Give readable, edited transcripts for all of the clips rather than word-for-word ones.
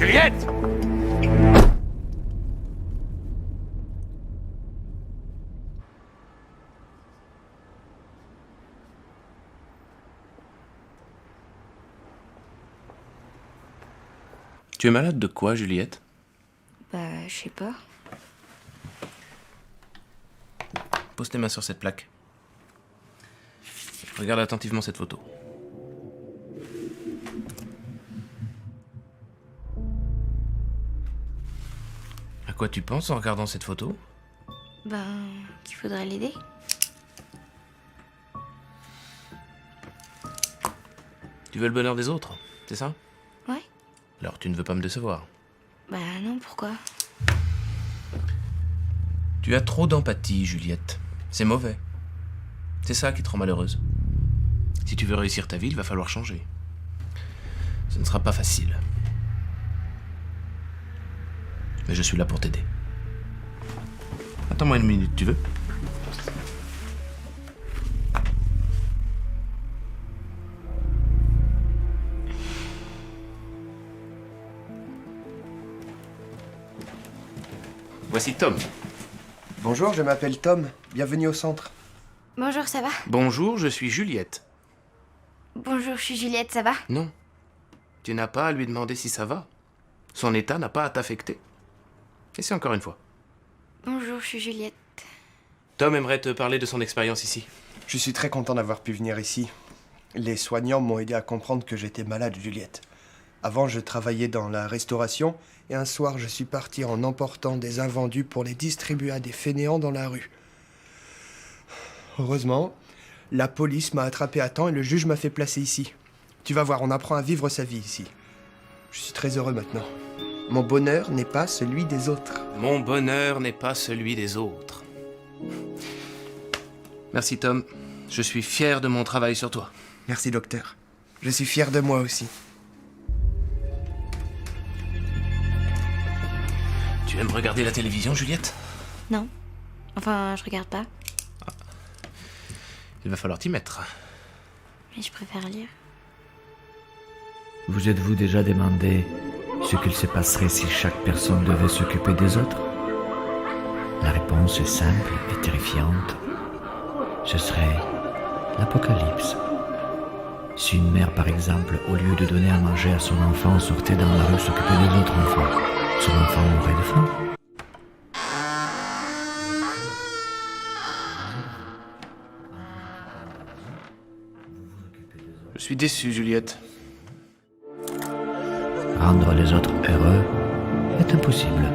Juliette! Tu es malade de quoi, Juliette? Bah, je sais pas. Pose tes mains sur cette plaque. Regarde attentivement cette photo. À quoi tu penses en regardant cette photo? Ben, qu'il faudrait l'aider. Tu veux le bonheur des autres, c'est ça? Ouais. Alors tu ne veux pas me décevoir. Bah non, pourquoi? Tu as trop d'empathie, Juliette. C'est mauvais. C'est ça qui te rend malheureuse. Si tu veux réussir ta vie, il va falloir changer. Ce ne sera pas facile. Mais je suis là pour t'aider. Attends-moi une minute, tu veux? Voici Tom. Bonjour, je m'appelle Tom. Bienvenue au centre. Bonjour, ça va? Bonjour, je suis Juliette. Bonjour, je suis Juliette, ça va? Non. Tu n'as pas à lui demander si ça va. Son état n'a pas à t'affecter. Essaie encore une fois. Bonjour, je suis Juliette. Tom aimerait te parler de son expérience ici. Je suis très content d'avoir pu venir ici. Les soignants m'ont aidé à comprendre que j'étais malade, Juliette. Avant, je travaillais dans la restauration et un soir, je suis parti en emportant des invendus pour les distribuer à des fainéants dans la rue. Heureusement, la police m'a attrapé à temps et le juge m'a fait placer ici. Tu vas voir, on apprend à vivre sa vie ici. Je suis très heureux maintenant. Mon bonheur n'est pas celui des autres. Mon bonheur n'est pas celui des autres. Merci Tom. Je suis fier de mon travail sur toi. Merci, docteur. Je suis fier de moi aussi. Tu aimes regarder la télévision, Juliette? Non. Enfin, je regarde pas. Il va falloir t'y mettre. Mais je préfère lire. Vous êtes-vous déjà demandé ce qu'il se passerait si chaque personne devait s'occuper des autres? La réponse est simple et terrifiante. Ce serait l'apocalypse. Si une mère, par exemple, au lieu de donner à manger à son enfant, sortait dans la rue s'occuper de l'autre enfant, son enfant mourrait de faim. Je suis déçu, Juliette. Rendre les autres heureux est impossible.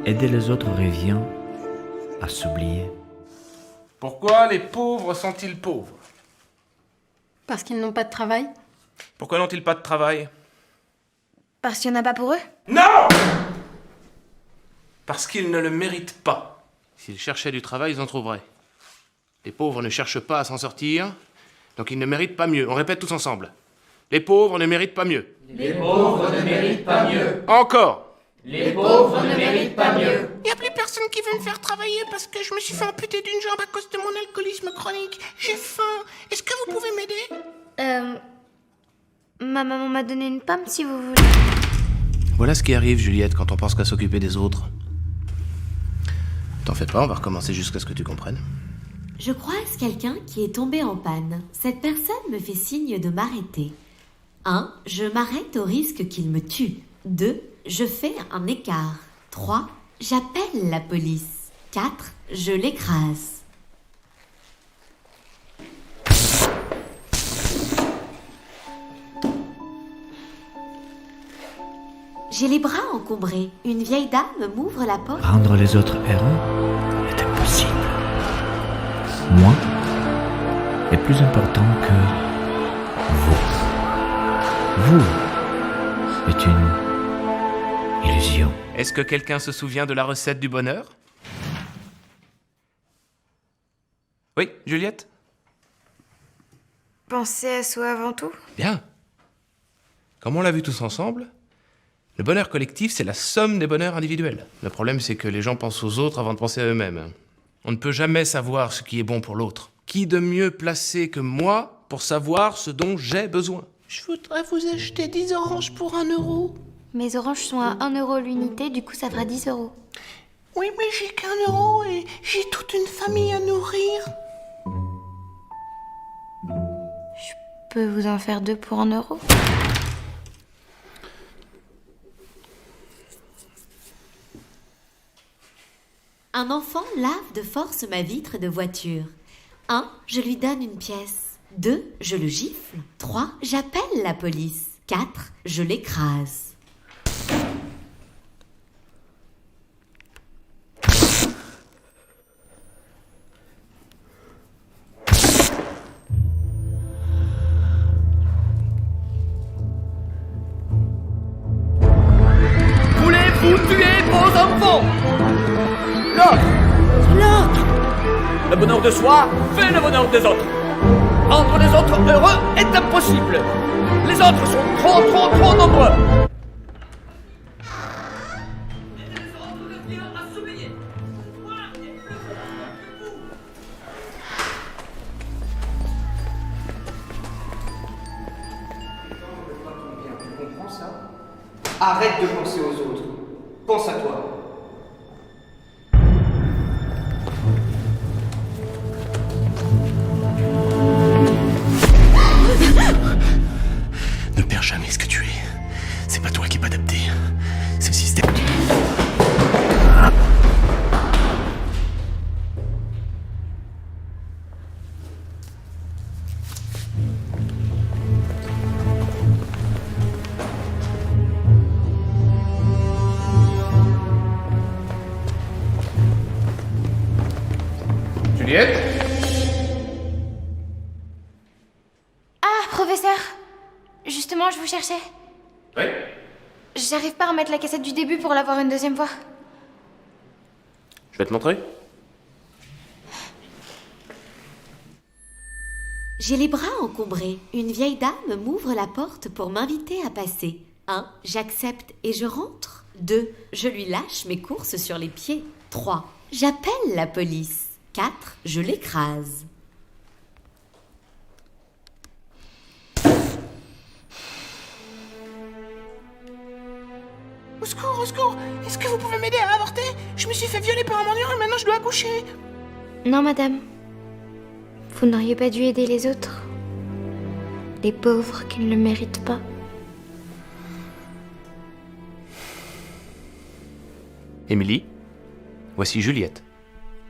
Aider les autres revient à s'oublier. Pourquoi les pauvres sont-ils pauvres? Parce qu'ils n'ont pas de travail? Pourquoi n'ont-ils pas de travail? Parce qu'il y en a pas pour eux? Non! Parce qu'ils ne le méritent pas. S'ils cherchaient du travail, ils en trouveraient. Les pauvres ne cherchent pas à s'en sortir, donc ils ne méritent pas mieux. On répète tous ensemble. Les pauvres ne méritent pas mieux. Les pauvres ne méritent pas mieux. Encore! Les pauvres ne méritent pas mieux. Il n'y a plus personne qui veut me faire travailler parce que je me suis fait amputer d'une jambe à cause de mon alcoolisme chronique. J'ai faim. Est-ce que vous pouvez m'aider? Ma maman m'a donné une pomme si vous voulez. Voilà ce qui arrive, Juliette, quand on pense qu'à s'occuper des autres. T'en fais pas, on va recommencer jusqu'à ce que tu comprennes. Je croise quelqu'un qui est tombé en panne. Cette personne me fait signe de m'arrêter. 1. Je m'arrête au risque qu'il me tue. 2. Je fais un écart. 3. J'appelle la police. 4. Je l'écrase. J'ai les bras encombrés. Une vieille dame m'ouvre la porte. Rendre les autres heureux est impossible. Moi est plus important que vous. Vous est une illusion. Est-ce que quelqu'un se souvient de la recette du bonheur? Oui, Juliette? Pensez à soi avant tout. Bien. Comme on l'a vu tous ensemble, le bonheur collectif, c'est la somme des bonheurs individuels. Le problème, c'est que les gens pensent aux autres avant de penser à eux-mêmes. On ne peut jamais savoir ce qui est bon pour l'autre. Qui de mieux placé que moi pour savoir ce dont j'ai besoin? Je voudrais vous acheter 10 oranges pour 1 euro. Mes oranges sont à 1 euro l'unité, du coup ça fera 10 euros. Oui, mais j'ai qu'1 euro et j'ai toute une famille à nourrir. Je peux vous en faire 2 pour 1 euro? Un enfant lave de force ma vitre de voiture. 1. Je lui donne une pièce. 2. Je le gifle. 3. J'appelle la police. 4. Je l'écrase. Voulez-vous tuer vos enfants? L'autre. Le bonheur de soi fait le bonheur des autres. Rendre les autres heureux est impossible. Les autres sont trop nombreux. Tu comprends ça? Arrête de penser aux autres. Pense à toi. Ne perds jamais ce que tu es. C'est pas toi qui es pas adapté. C'est le système. Juliette? Ah, professeur! Justement, je vous cherchais. Oui? J'arrive pas à remettre la cassette du début pour l'avoir une deuxième fois. Je vais te montrer. J'ai les bras encombrés. Une vieille dame m'ouvre la porte pour m'inviter à passer. 1. J'accepte et je rentre. 2. Je lui lâche mes courses sur les pieds. 3. J'appelle la police. 4. Je l'écrase. Au secours, au secours! Est-ce que vous pouvez m'aider à avorter? Je me suis fait violer par un mendiant et maintenant je dois accoucher. Non, madame. Vous n'auriez pas dû aider les autres. Les pauvres qui ne le méritent pas. Émilie, voici Juliette.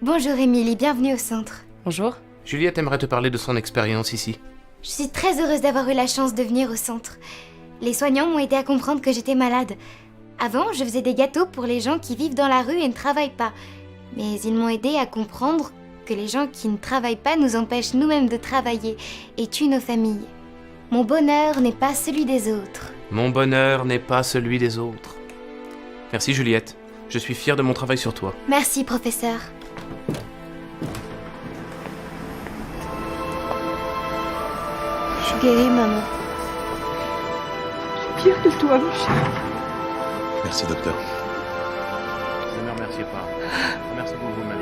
Bonjour Émilie, bienvenue au centre. Bonjour. Juliette aimerait te parler de son expérience ici. Je suis très heureuse d'avoir eu la chance de venir au centre. Les soignants m'ont aidé à comprendre que j'étais malade. Avant, je faisais des gâteaux pour les gens qui vivent dans la rue et ne travaillent pas. Mais ils m'ont aidé à comprendre que les gens qui ne travaillent pas nous empêchent nous-mêmes de travailler et tuent nos familles. Mon bonheur n'est pas celui des autres. Mon bonheur n'est pas celui des autres. Merci Juliette. Je suis fier de mon travail sur toi. Merci, professeur. Je suis guérie, maman. Fière de toi, mon chéri. Merci, docteur. Ne me remerciez pas. Remerciez-vous vous-même.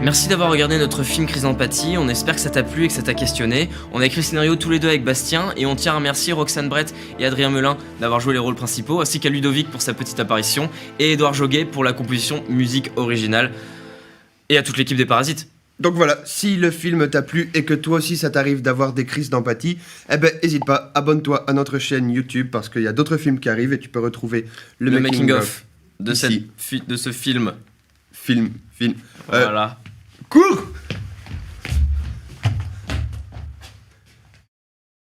Merci d'avoir regardé notre film Crise d'empathie, on espère que ça t'a plu et que ça t'a questionné. On a écrit le scénario tous les deux avec Bastien et on tient à remercier Roxane Brett et Adrien Melin d'avoir joué les rôles principaux, ainsi qu'à Ludovic pour sa petite apparition et Édouard Joguet pour la composition musique originale et à toute l'équipe des Parasites. Donc voilà, si le film t'a plu et que toi aussi ça t'arrive d'avoir des crises d'empathie, eh ben hésite pas, abonne-toi à notre chaîne YouTube parce qu'il y a d'autres films qui arrivent et tu peux retrouver le making of de ce film. Film. Voilà. Cours.